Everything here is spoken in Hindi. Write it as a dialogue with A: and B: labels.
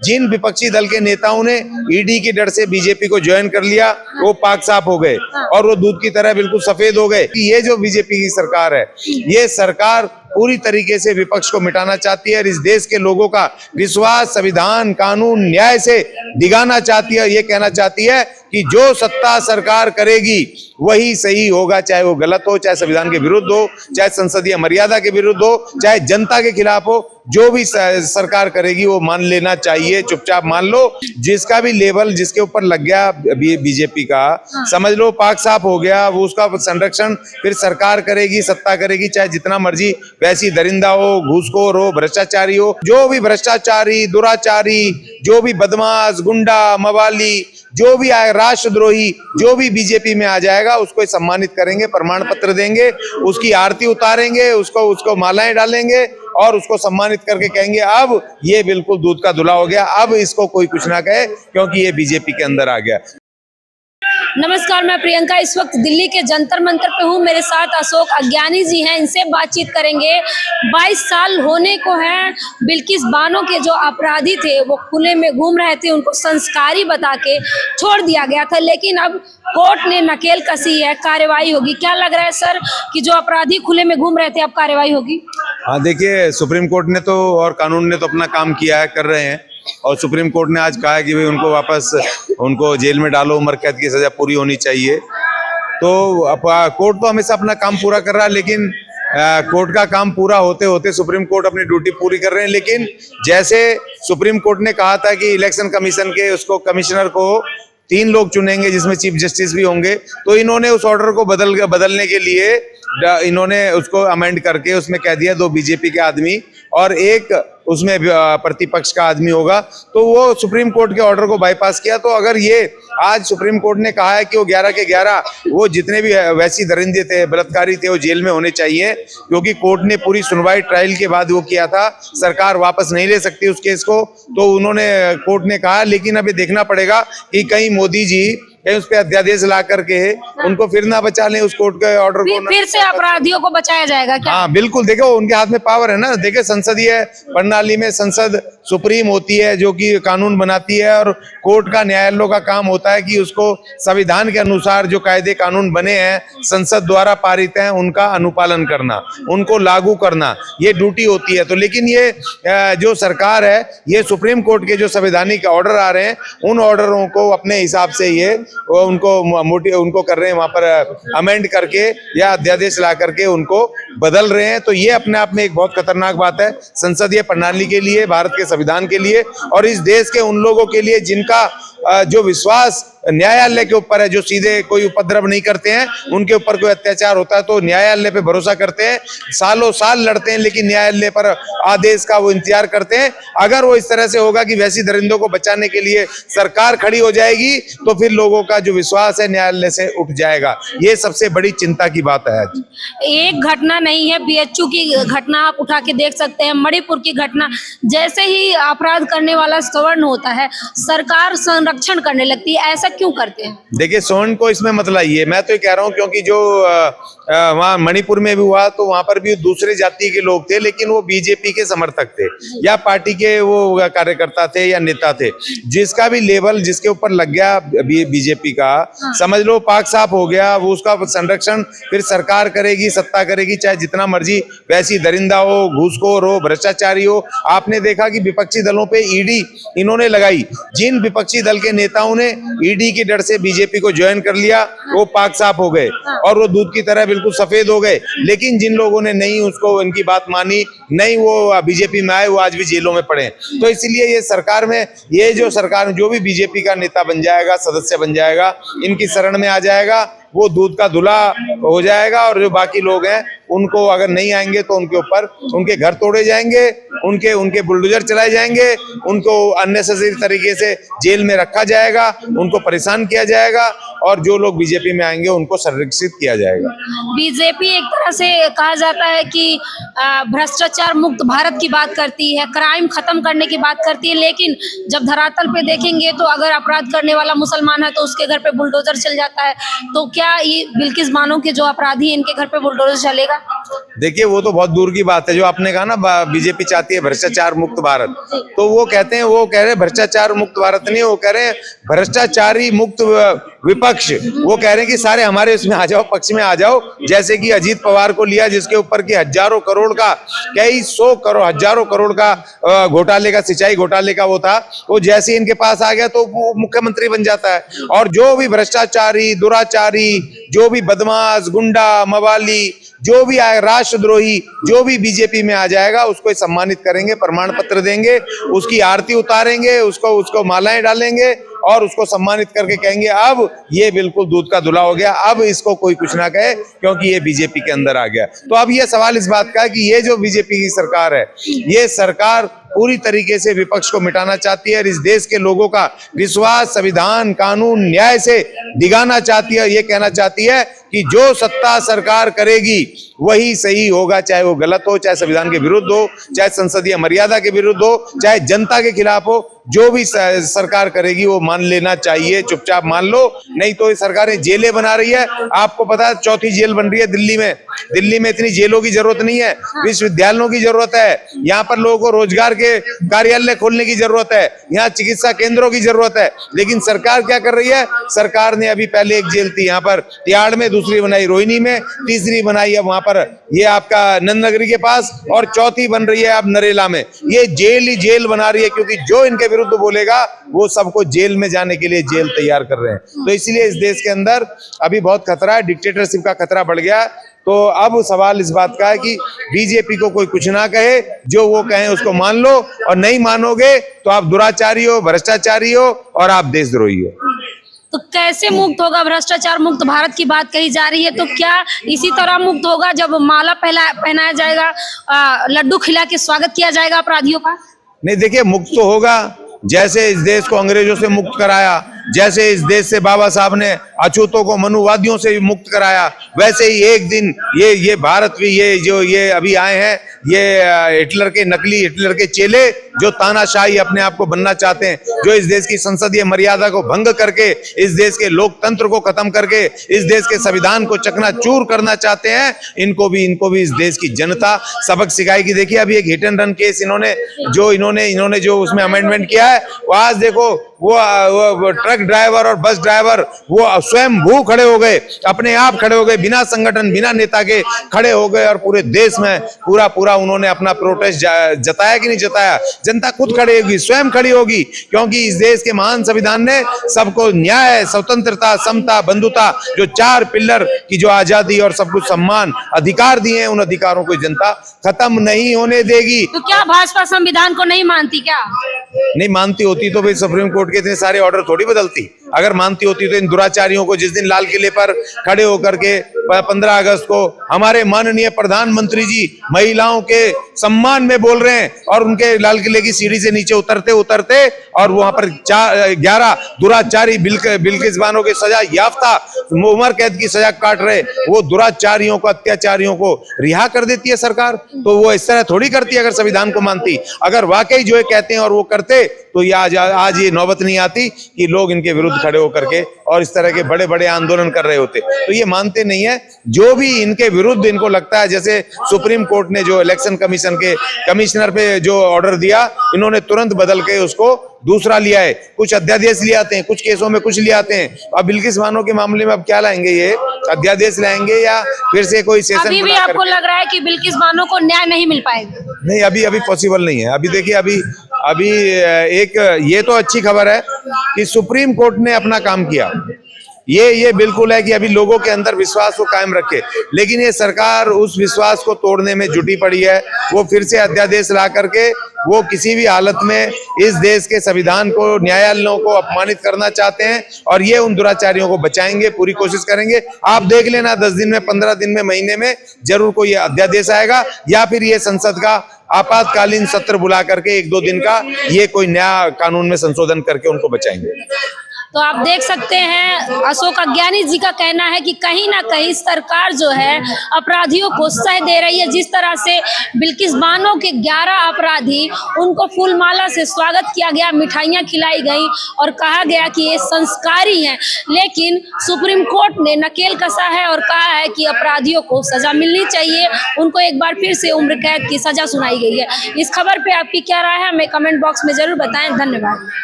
A: जिन विपक्षी दल के नेताओं ने ईडी के डर से बीजेपी को ज्वाइन कर लिया वो पाक साफ हो गए और वो दूध की तरह बिल्कुल सफेद हो गए। ये जो बीजेपी की सरकार है, ये सरकार पूरी तरीके से विपक्ष को मिटाना चाहती है और इस देश के लोगों का विश्वास संविधान कानून न्याय से डिगाना चाहती है। ये कहना चाहती है कि जो सत्ता सरकार करेगी वही सही होगा, चाहे वो गलत हो, चाहे संविधान के विरुद्ध हो, चाहे संसदीय मर्यादा के विरुद्ध हो, चाहे जनता के खिलाफ हो। जो भी सरकार करेगी वो मान लेना चाहिए, चुपचाप मान लो। जिसका भी लेवल जिसके ऊपर लग गया बीजेपी का, समझ लो पाक साफ हो गया। वो उसका संरक्षण फिर सरकार करेगी, सत्ता करेगी, चाहे जितना मर्जी वैसी दरिंदा हो, घूसखोर हो, भ्रष्टाचारी हो। जो भी भ्रष्टाचारी, दुराचारी, जो भी बदमाश, गुंडा, मवाली, जो भी राष्ट्रद्रोही, जो भी बीजेपी में आ जाएगा उसको सम्मानित करेंगे, प्रमाण पत्र देंगे, उसकी आरती उतारेंगे, उसको मालाएं डालेंगे और उसको सम्मानित करके कहेंगे अब ये बिल्कुल दूध का धुला हो गया, अब इसको कोई कुछ ना कहे क्योंकि ये बीजेपी के अंदर आ गया।
B: नमस्कार, मैं प्रियंका इस वक्त दिल्ली के जंतर मंतर पे हूँ। मेरे साथ अशोक अज्ञानी जी हैं, इनसे बातचीत करेंगे। 22 साल होने को हैं। बिल्किस बानो के जो अपराधी थे वो खुले में घूम रहे थे, उनको संस्कारी बता के छोड़ दिया गया था, लेकिन अब कोर्ट ने नकेल कसी है, कार्रवाई होगी। क्या लग रहा है सर कि जो अपराधी खुले में घूम रहे थे अब कार्रवाई होगी?
A: हाँ, देखिए सुप्रीम कोर्ट ने तो और कानून ने तो अपना काम किया है, कर रहे हैं। और सुप्रीम कोर्ट ने आज कहा है कि भाई उनको वापस उनको जेल में डालो, उम्र कैद की सजा पूरी होनी चाहिए। तो कोर्ट तो हमेशा अपना काम पूरा कर रहा है, लेकिन कोर्ट का काम पूरा होते होते सुप्रीम कोर्ट अपनी ड्यूटी पूरी कर रहे हैं। लेकिन जैसे सुप्रीम कोर्ट ने कहा था कि इलेक्शन कमीशन के उसको कमिश्नर को 3 लोग चुनेंगे जिसमें चीफ जस्टिस भी होंगे, तो इन्होंने उस ऑर्डर को बदलने के लिए इन्होंने उसको अमेंड करके उसमें कह दिया 2 बीजेपी के आदमी और 1 उसमें प्रतिपक्ष का आदमी होगा। तो वो सुप्रीम कोर्ट के ऑर्डर को बाईपास किया। तो अगर ये आज सुप्रीम कोर्ट ने कहा है कि वो 11 के 11 वो जितने भी वैसी दरिंदे थे, बलात्कारी थे, वो जेल में होने चाहिए, क्योंकि कोर्ट ने पूरी सुनवाई ट्रायल के बाद वो किया था। सरकार वापस नहीं ले सकती उस केस को, तो उन्होंने कोर्ट ने कहा। लेकिन अभी देखना पड़ेगा कि कहीं मोदी जी कहीं उस पर अध्यादेश ला करके उनको फिर ना बचा लें, उस कोर्ट के ऑर्डर को
B: फिर से अपराधियों को बचाया जाएगा क्या?
A: हाँ बिल्कुल, देखो उनके हाथ में पावर है ना। देखिए संसदीय प्रणाली में संसद सुप्रीम होती है जो कि कानून बनाती है, और कोर्ट का न्यायालयों का काम होता है कि उसको संविधान के अनुसार जो कायदे कानून बने हैं, संसद द्वारा पारित हैं, उनका अनुपालन करना, उनको लागू करना, ये ड्यूटी होती है। तो लेकिन ये जो सरकार है, ये सुप्रीम कोर्ट के जो संवैधानिक ऑर्डर आ रहे हैं, उन ऑर्डरों को अपने हिसाब से ये उनको कर रहे हैं, वहां पर अमेंड करके या अध्यादेश ला करके उनको बदल रहे हैं। तो ये अपने आप में एक बहुत खतरनाक बात है संसदीय प्रणाली के लिए, भारत के संविधान के लिए और इस देश के उन लोगों के लिए जिनका जो विश्वास न्यायालय के ऊपर है, जो सीधे कोई उपद्रव नहीं करते हैं, उनके ऊपर कोई अत्याचार होता है तो न्यायालय पे भरोसा करते हैं, सालों साल लड़ते हैं, लेकिन न्यायालय पर आदेश का वो इंतजार करते हैं। अगर वो इस तरह से होगा कि वैसी दरिंदों को बचाने के लिए सरकार खड़ी हो जाएगी, तो फिर लोगों का जो विश्वास है न्यायालय से उठ जाएगा। ये सबसे बड़ी चिंता की बात है। आज
B: एक घटना नहीं है, बीएचयू की घटना आप उठा के देख सकते हैं, मणिपुर की घटना। जैसे ही अपराध करने वाला सवर्ण होता है, सरकार संरक्षण करने लगती है। ऐसा क्यों करते हैं?
A: देखिए सवर्ण को इसमें मत लाइए, मैं तो ये कह रहा हूँ क्योंकि जो वहाँ मणिपुर में भी हुआ तो वहां पर भी दूसरे जाति के लोग थे, लेकिन वो बीजेपी के समर्थक थे या पार्टी के वो कार्यकर्ता थे या नेता थे। जिसका भी लेवल जिसके ऊपर लग गया बीजेपी का, समझ लो पाक साफ हो गया। वो उसका संरक्षण फिर सरकार करेगी, सत्ता करेगी, चाहे जितना मर्जी वैसी दरिंदा हो, घूसखोर हो, भ्रष्टाचारी हो। आपने देखा कि विपक्षी दलों पे ईडी इन्होंने लगाई। जिन विपक्षी दल के नेताओं ने ईडी के डर से बीजेपी को ज्वाइन कर लिया वो पाक साफ हो गए और वो दूध की तरह बिल्कुल सफेद हो गए। लेकिन जिन लोगों ने नहीं उसको इनकी बात मानी, नहीं वो बीजेपी में आए, वो आज भी जेलों में पड़े। तो इसलिए ये सरकार में ये जो सरकार जो भी बीजेपी का नेता बन जाएगा, सदस्य बन जाएगा, इनकी शरण में आ जाएगा, वो दूध का धुला हो जाएगा। और जो बाकी लोग हैं उनको अगर नहीं आएंगे तो उनके ऊपर उनके घर तोड़े जाएंगे, उनके बुलडोजर चलाए जाएंगे, उनको अननेसेसरी तरीके से जेल में रखा जाएगा, उनको परेशान किया जाएगा और जो लोग बीजेपी में आएंगे उनको संरक्षित किया जाएगा।
B: बीजेपी एक तरह से कहा जाता है कि भ्रष्टाचार मुक्त भारत की बात करती है, क्राइम खत्म करने की बात करती है, लेकिन जब धरातल पे देखेंगे तो अगर अपराध करने वाला मुसलमान है तो उसके घर पे बुलडोजर चल जाता है। तो क्या ये बिल्किस बानो के जो अपराधी हैं, इनके घर पे बुलडोजर चलेगा?
A: देखिए वो तो बहुत दूर की बात है। जो आपने कहा ना बीजेपी चाहती है भ्रष्टाचार मुक्त भारत, तो वो कहते हैं, वो कह रहे हैं भ्रष्टाचार मुक्त भारत नहीं, वो कह रहे हैं भ्रष्टाचारी मुक्त विपक्ष। वो कह रहे हैं कि सारे हमारे इसमें आ जाओ, पक्ष में आ जाओ। जैसे कि अजीत पवार को लिया, जिसके ऊपर की हजारों करोड़ का, कई सौ करोड़, हजारों करोड़ का घोटाले का, सिंचाई घोटाले का वो था, वो जैसे इनके पास आ गया तो वो मुख्यमंत्री बन जाता है। और जो भी भ्रष्टाचारी, दुराचारी, जो भी बदमाश, गुंडा, मवाली, जो भी आए, राष्ट्रद्रोही, जो भी बीजेपी में आ जाएगा उसको सम्मानित करेंगे, प्रमाण पत्र देंगे, उसकी आरती उतारेंगे, उसको मालाएं डालेंगे और उसको सम्मानित करके कहेंगे अब ये बिल्कुल दूध का धुला हो गया, अब इसको कोई कुछ ना कहे क्योंकि ये बीजेपी के अंदर आ गया। तो अब ये सवाल इस बात का है कि ये जो बीजेपी की सरकार है, ये सरकार पूरी तरीके से विपक्ष को मिटाना चाहती है और इस देश के लोगों का विश्वास संविधान, कानून, न्याय से दिगाना चाहती है। ये कहना चाहती है कि जो सत्ता सरकार करेगी वही सही होगा, चाहे वो गलत हो, चाहे संविधान के विरुद्ध हो, चाहे संसदीय मर्यादा के विरुद्ध हो, चाहे जनता के खिलाफ हो। जो भी सरकार करेगी वो मान लेना चाहिए, चुपचाप मान लो। नहीं तो ये सरकारें जेलें बना रही है। आपको पता है चौथी जेल बन रही है दिल्ली में। दिल्ली में इतनी जेलों की जरूरत नहीं है, विश्वविद्यालयों की जरूरत है। यहाँ पर लोगों को रोजगार के कार्यालय खोलने की जरूरत है, यहाँ चिकित्सा केंद्रों की जरूरत है। लेकिन सरकार क्या कर रही है? सरकार ने अभी पहले एक जेल थी यहाँ पर तिहाड़ में, दूसरी बनाई रोहिणी में, तीसरी बनाई अब वहां पर ये आपका नंद नगरी के पास, और चौथी बन रही है अब नरेला में। ये जेल ही जेल बना रही है क्योंकि जो इनके विरुद्ध बोलेगा वो सबको जेल में जाने के लिए जेल तैयार कर रहे हैं। तो इसलिए इस देश के अंदर अभी बहुत खतरा है, डिक्टेटरशिप का खतरा बढ़ गया। तो अब सवाल इस बात का है कि बीजेपी को कोई कुछ ना कहे, जो वो कहें उसको मान लो, और नहीं मानोगे तो आप दुराचारी हो, भ्रष्टाचारी हो और आप देशद्रोही हो।
B: तो कैसे मुक्त होगा? भ्रष्टाचार मुक्त भारत की बात कही जा रही है, तो क्या इसी तरह मुक्त होगा जब माला पहनाया जाएगा, लड्डू खिला के स्वागत किया जाएगा अपराधियों का?
A: नहीं, देखिए मुक्त तो होगा जैसे इस देश को अंग्रेजों से मुक्त कराया, जैसे इस देश से बाबा साहब ने अछूतों को मनुवादियों से मुक्त कराया, वैसे ही एक दिन ये भारत भी, ये अभी आए हैं, ये हिटलर के, नकली हिटलर के चेले जो तानाशाही अपने आप को बनना चाहते हैं, जो इस देश की संसदीय मर्यादा को भंग करके, इस देश के लोकतंत्र को खत्म करके, इस देश के संविधान को चकनाचूर करना चाहते हैं, इनको भी इस देश की जनता सबक सिखाएगी। देखिए अभी एक हिट एंड रन केस इन्होंने जो उसमें अमेंडमेंट किया है, वो आज देखो वो ट्रक ड्राइवर और बस ड्राइवर वो स्वयं भू खड़े हो गए, अपने आप खड़े हो गए, बिना संगठन, बिना नेता के खड़े हो गए, और पूरे देश में पूरा उन्होंने अपना प्रोटेस्ट जताया कि नहीं जताया? जनता खुद खड़ी होगी, स्वयं खड़ी होगी, क्योंकि इस देश के महान संविधान ने सबको न्याय, स्वतंत्रता, समता, बंधुता, जो 4 पिलर की जो आजादी और सब कुछ सम्मान, अधिकार दिए हैं, उन अधिकारों को जनता खत्म नहीं होने देगी।
B: तो क्या भाजपा संविधान को नहीं मानती? क्या
A: नहीं मानती होती तो भाई सुप्रीम कोर्ट के इतने सारे ऑर्डर थोड़ी बदलती। अगर मानती होती तो इन दुराचारियों को, जिस दिन लाल किले पर खड़े होकर के 15 अगस्त को हमारे माननीय प्रधानमंत्री जी महिलाओं के सम्मान में बोल रहे हैं, और उनके लाल किले की सीढ़ी से नीचे उतरते और वहां पर 11 दुराचारी बिल्किस बानो के सजा याफ्ता, उम्र कैद की सजा काट रहे, वो दुराचारियों को, अत्याचारियों को रिहा कर देती है सरकार। तो वो इस तरह थोड़ी करती अगर संविधान को मानती। अगर वाकई जो कहते हैं और वो करते तो ये आज ये नौबत नहीं आती कि लोग इनके विरुद्ध खड़े होकर के और इस तरह के बड़े बड़े आंदोलन कर रहे होते। तो ये मानते नहीं है। जो भी इनके विरुद्ध इनको लगता है, जैसे सुप्रीम कोर्ट ने जो इलेक्शन कमीशन के कमिश्नर पे जो ऑर्डर दिया, इन्होंने तुरंत बदल के उसको दूसरा लिया है। कुछ अध्यादेश ले आते हैं, कुछ केसों में कुछ ले आते हैं। अब बिल्किस बानो के मामले में अब क्या लाएंगे? ये अध्यादेश लाएंगे या फिर से कोई सेशन?
B: अभी भी आपको लग रहा है कि बिल्किस बानो को न्याय नहीं मिल पाएगा?
A: नहीं, अभी पॉसिबल नहीं है। अभी देखिए, अभी एक ये तो अच्छी खबर है कि सुप्रीम कोर्ट ने अपना काम किया। ये बिल्कुल है कि अभी लोगों के अंदर विश्वास को कायम रखे, लेकिन ये सरकार उस विश्वास को तोड़ने में जुटी पड़ी है। वो फिर से अध्यादेश ला करके वो किसी भी हालत में इस देश के संविधान को, न्यायालयों को अपमानित करना चाहते हैं, और ये उन दुराचारियों को बचाएंगे, पूरी कोशिश करेंगे। आप देख लेना 10 दिन में, 15 दिन में, महीने में जरूर कोई अध्यादेश आएगा, या फिर ये संसद का आपातकालीन सत्र बुला करके 1-2 दिन का ये कोई नया कानून में संशोधन करके उनको बचाएंगे।
B: तो आप देख सकते हैं अशोक अज्ञानी जी का कहना है कि कहीं ना कहीं सरकार जो है अपराधियों को सह दे रही है। जिस तरह से बिल्किस बानो के 11 अपराधी, उनको फूलमाला से स्वागत किया गया, मिठाइयां खिलाई गई और कहा गया कि ये संस्कारी हैं, लेकिन सुप्रीम कोर्ट ने नकेल कसा है और कहा है कि अपराधियों को सजा मिलनी चाहिए। उनको एक बार फिर से उम्र कैद की सजा सुनाई गई है। इस खबर पे आपकी क्या राय है, हमें कमेंट बॉक्स में जरूर बताएं। धन्यवाद।